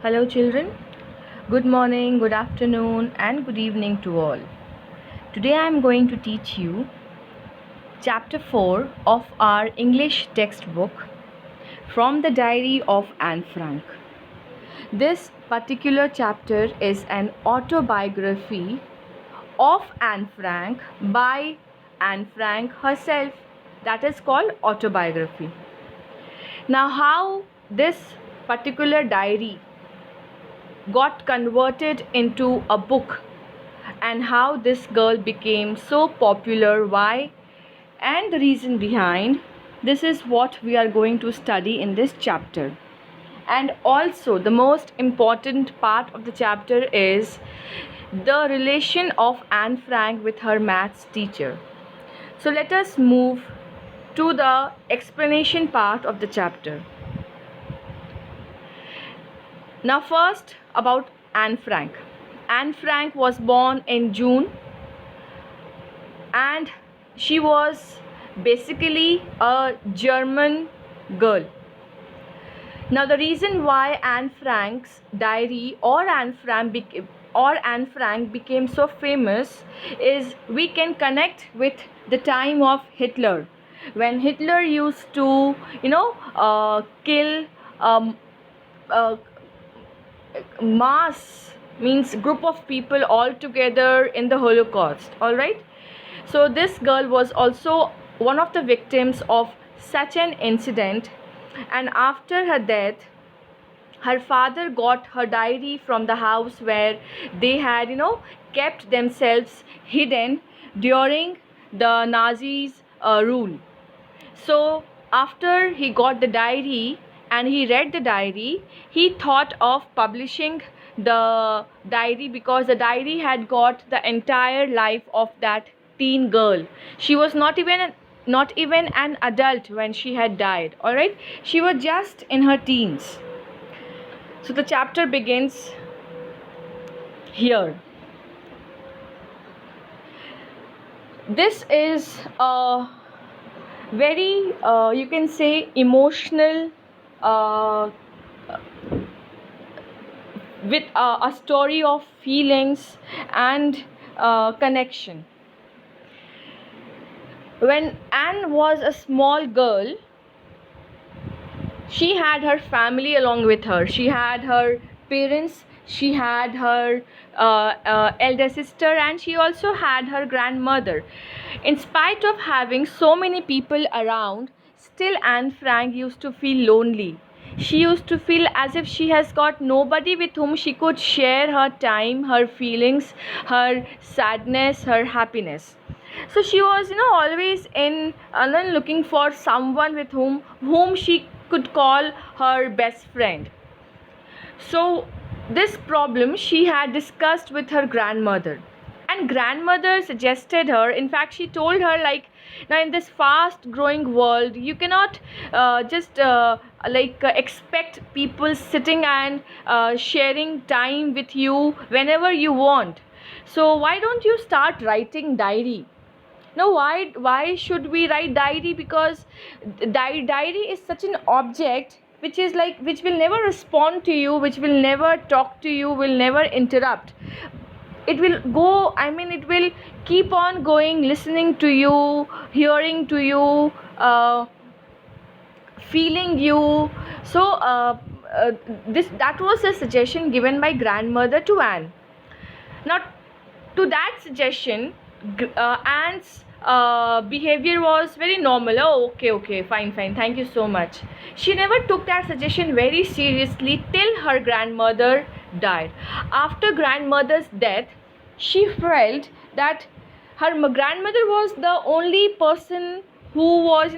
Hello, children. Good morning, good afternoon, and good evening to all. Today I am going to teach you chapter 4 of our English textbook from the diary of Anne Frank. This particular chapter is an autobiography of Anne Frank by Anne Frank herself, that is called autobiography. Now, how this particular diary got converted into a book and how this girl became so popular, why, and the reason behind, this is what we are going to study in this chapter. And also the most important part of the chapter is the relation of Anne Frank with her maths teacher. So let us move to the explanation part of the chapter. Now first about Anne Frank. Anne Frank was born in June and she was basically a German girl. Now the reason why Anne Frank's diary or Anne Frank became so famous is we can connect with the time of Hitler, when Hitler used to kill mass, means group of people all together in the Holocaust. All right, so this girl was also one of the victims of such an incident, and after her death her father got her diary from the house where they had kept themselves hidden during the Nazis rule. So after he got the diary and he read the diary, he thought of publishing the diary because the diary had got the entire life of that teen girl. She was not even an adult when she had died. All right, she was just in her teens. So the chapter begins here. This is a very you can say emotional with a story of feelings and connection. When Anne was a small girl, she had her family along with her. She had her parents, she had her elder sister, and she also had her grandmother. In spite of having so many people around, still Anne Frank used to feel lonely. She used to feel as if she has got nobody with whom she could share her time, her feelings, her sadness, her happiness. So she was always in looking for someone with whom she could call her best friend. So this problem she had discussed with her grandmother, and grandmother suggested her, in fact she told her, like, now in this fast growing world you cannot just expect people sitting and sharing time with you whenever you want. So why don't you start writing diary? Now why should we write diary? Because diary is such an object which is which will never respond to you, which will never talk to you, will never interrupt. It will go, it will keep on going, listening to you, hearing to you, feeling you. So that was a suggestion given by grandmother to Anne. Now to that suggestion, Anne's behavior was very normal. Oh, okay, fine, thank you so much. She never took that suggestion very seriously till her grandmother died. After grandmother's death, she felt that her grandmother was the only person who was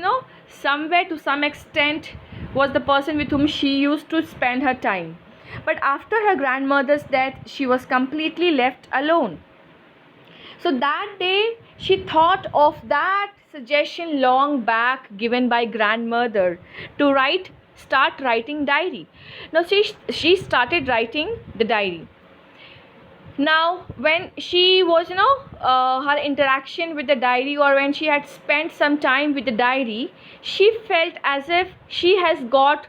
somewhere to some extent was the person with whom she used to spend her time. But after her grandmother's death, she was completely left alone. So that day she thought of that suggestion long back given by grandmother to start writing diary. Now she started writing the diary. Now when she was her interaction with the diary, or when she had spent some time with the diary, she felt as if she has got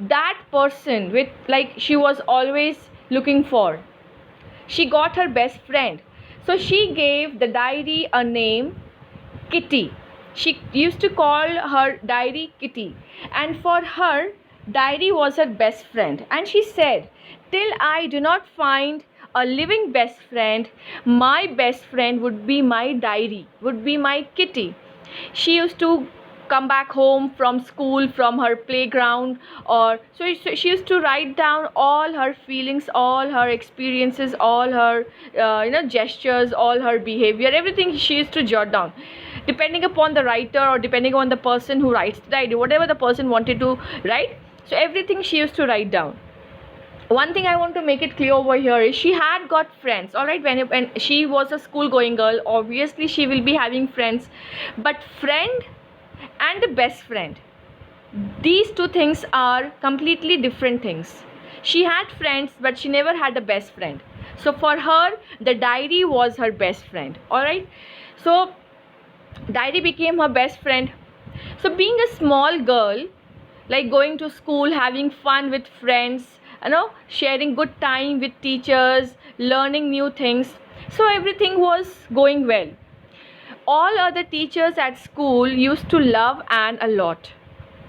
that person with like she was always looking for. She got her best friend. So she gave the diary a name, Kitty. She used to call her diary Kitty. And for her, diary was her best friend. And she said, till I do not find a living best friend, my best friend would be my diary, would be my Kitty. She used to come back home from school, from her playground, or so she used to write down all her feelings, all her experiences, all her gestures, all her behavior, everything she used to jot down, depending upon the writer or depending on the person who writes the diary, whatever the person wanted to write. So everything she used to write down. One thing I want to make it clear over here is she had got friends, all right. When she was a school going girl, obviously she will be having friends, but friend and the best friend, these two things are completely different things. She had friends, but she never had a best friend. So for her, the diary was her best friend, all right. So diary became her best friend. So being a small girl, like going to school, having fun with friends, sharing good time with teachers, learning new things, so everything was going well. All other teachers at school used to love Anne a lot,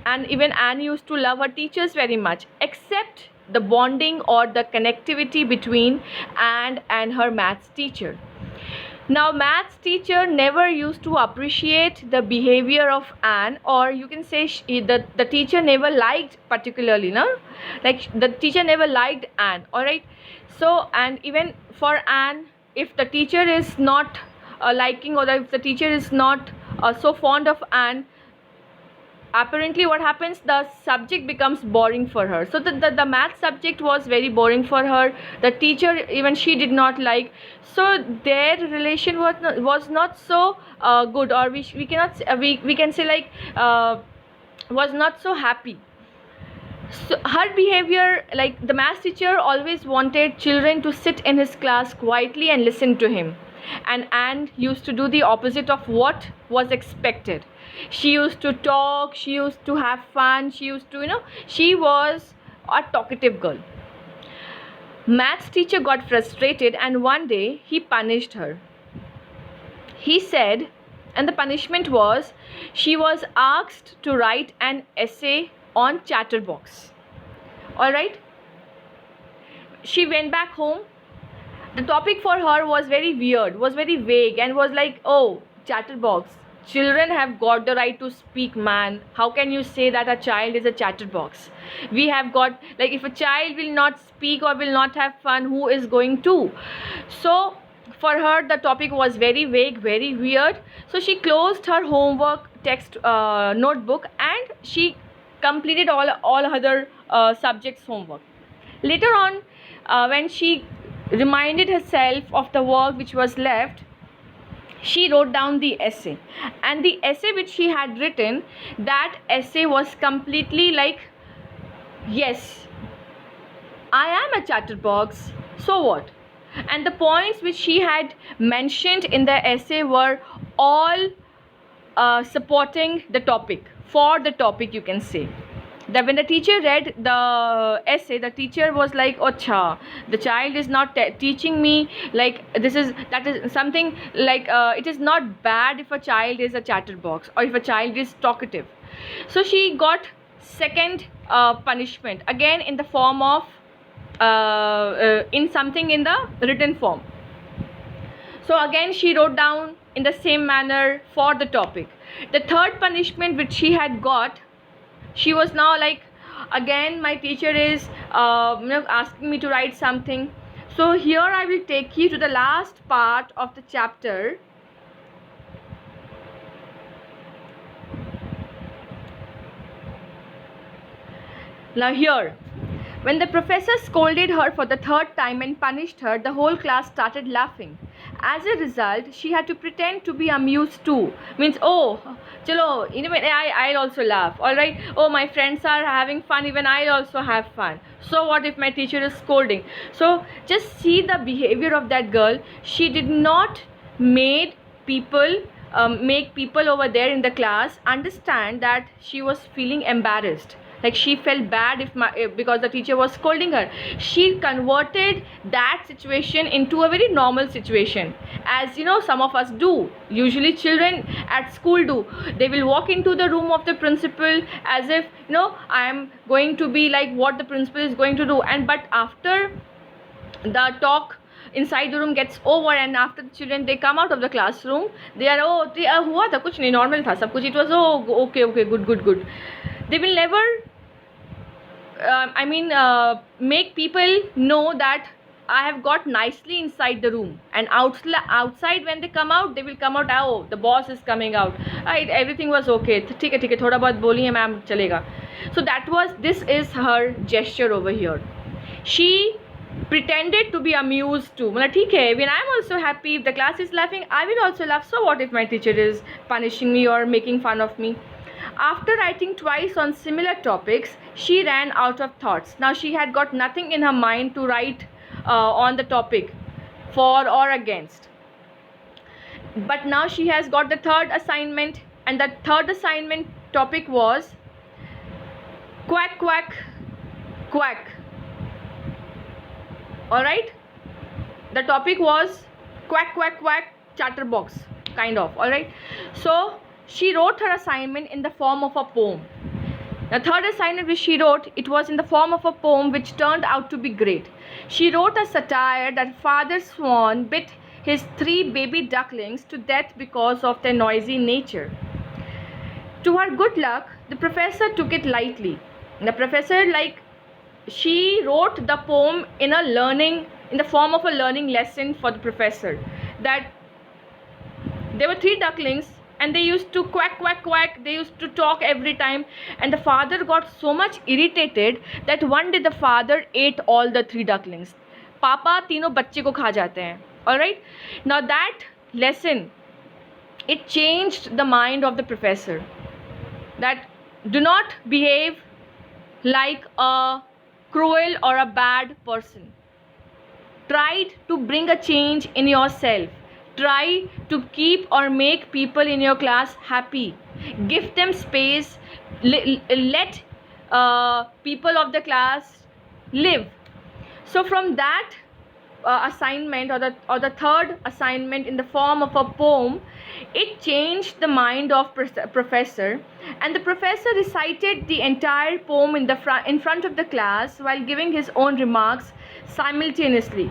and even Anne used to love her teachers very much, except the bonding or the connectivity between Anne and her maths teacher. Now, maths teacher never used to appreciate the behavior of Anne, or you can say the teacher never liked particularly, no? Like the teacher never liked Anne, all right? So, and even for Anne, if the teacher is not liking, or if the teacher is not so fond of Anne, apparently what happens, the subject becomes boring for her. So the math subject was very boring for her. The teacher, even she did not like. So their relation was not so good, or we cannot we can say like was not so happy. So her behavior, like the math teacher always wanted children to sit in his class quietly and listen to him, and Anne used to do the opposite of what was expected. She used to talk, she used to have fun, she used to, she was a talkative girl. Maths teacher got frustrated, and one day he punished her. He said, and the punishment was, she was asked to write an essay on Chatterbox. Alright? She went back home. The topic for her was very weird, was very vague, and was like, oh, Chatterbox. Children have got the right to speak, man. How can you say that a child is a chatterbox? We have got, like, if a child will not speak or will not have fun, who is going to? So for her, the topic was very vague, very weird. So she closed her homework text notebook, and she completed all other subjects homework. Later on, when she reminded herself of the work which was left, she wrote down the essay, and the essay which she had written, that essay was completely like, yes, I am a chatterbox, so what? And the points which she had mentioned in the essay were all supporting the topic, for the topic, you can say. That when the teacher read the essay, the teacher was like, "Acha, the child is not teaching me like that is something like it is not bad if a child is a chatterbox or if a child is talkative." So she got second punishment, again in the form of in something in the written form. So again she wrote down in the same manner for the topic. The third punishment which she had got, she was now like, again my teacher is asking me to write something. So here I will take you to the last part of the chapter. Now here, when the professor scolded her for the third time and punished her, the whole class started laughing. As a result, she had to pretend to be amused too. Means, oh, chalo, I'll also laugh. Alright, oh, my friends are having fun, even I'll also have fun. So what if my teacher is scolding? So just see the behavior of that girl. She did not make people over there in the class understand that she was feeling embarrassed. like she felt bad because the teacher was scolding her. She converted that situation into a very normal situation, as you know, some of us do, usually children at school do. They will walk into the room of the principal as if, you know, I am going to be like what the principal is going to do, and but after the talk inside the room gets over, and after the children they come out of the classroom, they are, oh हुआ था कुछ नहीं, normal था सब कुछ, it was, oh okay good. They will never make people know that I have got nicely inside the room, and outside when they come out, they will come out, oh the boss is coming out, right, everything was okay, ठीक है थोड़ा बहुत बोली है ma'am चलेगा. So this is her gesture over here. She pretended to be amused too. मतलब ठीक है, when I am also happy, if the class is laughing, I will also laugh. So what if my teacher is punishing me or making fun of me? After writing twice on similar topics, she ran out of thoughts. Now she had got nothing in her mind to write on the topic for or against. But now she has got the third assignment, and the third assignment topic was quack quack quack. Alright, the topic was quack quack quack chatterbox, kind of. Alright, so she wrote her assignment in the form of a poem. The third assignment which she wrote, it was in the form of a poem which turned out to be great. She wrote a satire that Father Swan bit his 3 baby ducklings to death because of their noisy nature. To her good luck, the professor took it lightly. The professor, she wrote the poem in the form of a learning lesson for the professor, that there were 3 ducklings and they used to quack quack quack, they used to talk every time, and the father got so much irritated that one day the father ate all the 3 ducklings. Papa तीनों बच्चे को खा जाते हैं. Alright, now that lesson, it changed the mind of the professor, that do not behave like a cruel or a bad person. Try to bring a change in yourself. Try to keep or make people in your class happy. Give them space. Let people of the class live. So from that assignment, or the third assignment in the form of a poem, it changed the mind of professor, and the professor recited the entire poem in front of the class while giving his own remarks simultaneously.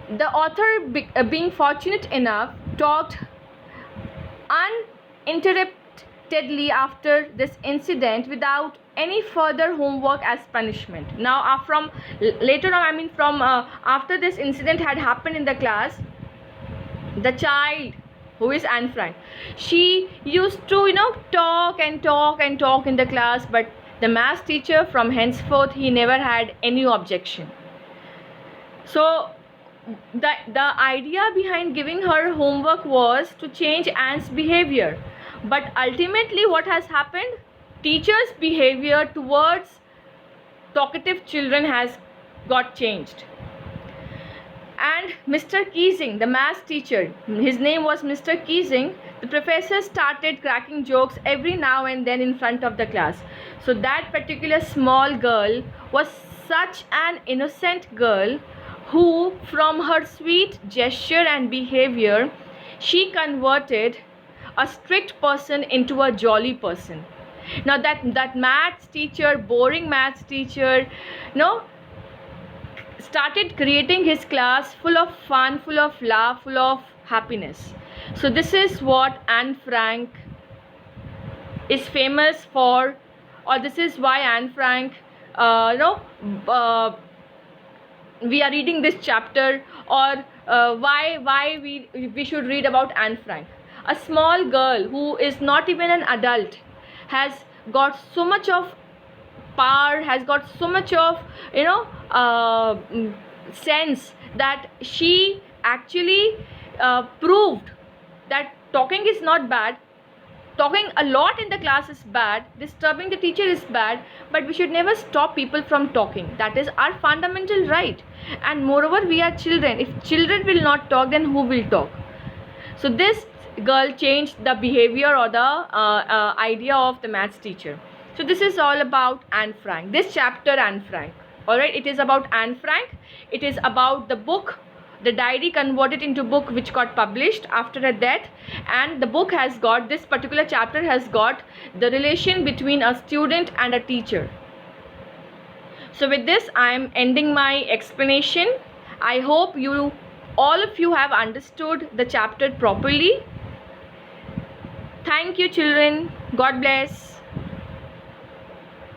The author, being fortunate enough, talked uninterruptedly after this incident without any further homework as punishment. Now after this incident had happened in the class, the child, who is Anne Frank, she used to talk and talk and talk in the class, but the math teacher from henceforth, he never had any objection. So the idea behind giving her homework was to change Anne's behavior, but ultimately what has happened, teachers' behavior towards talkative children has got changed. And Mr. Keesing, the math teacher, his name was Mr. Keesing, the professor started cracking jokes every now and then in front of the class. So that particular small girl was such an innocent girl who, from her sweet gesture and behavior, she converted a strict person into a jolly person. Now that maths teacher, boring maths teacher, started creating his class full of fun, full of laugh, full of happiness. So this is what Anne Frank is famous for, or this is why Anne Frank, we are reading this chapter, or why we should read about Anne Frank. A small girl who is not even an adult has got so much of power, has got so much of sense, that she actually proved that talking is not bad. Talking a lot in the class is bad, disturbing the teacher is bad, but we should never stop people from talking. That is our fundamental right. And moreover, we are children. If children will not talk, then who will talk? So this girl changed the behavior or the idea of the maths teacher. So this is all about Anne Frank, this chapter Anne Frank. All right, it is about Anne Frank. It is about the book, the diary converted into book, which got published after her death. And the book has got, this particular chapter has got the relation between a student and a teacher. So with this, I am ending my explanation. I hope all of you have understood the chapter properly. Thank you, children. God bless.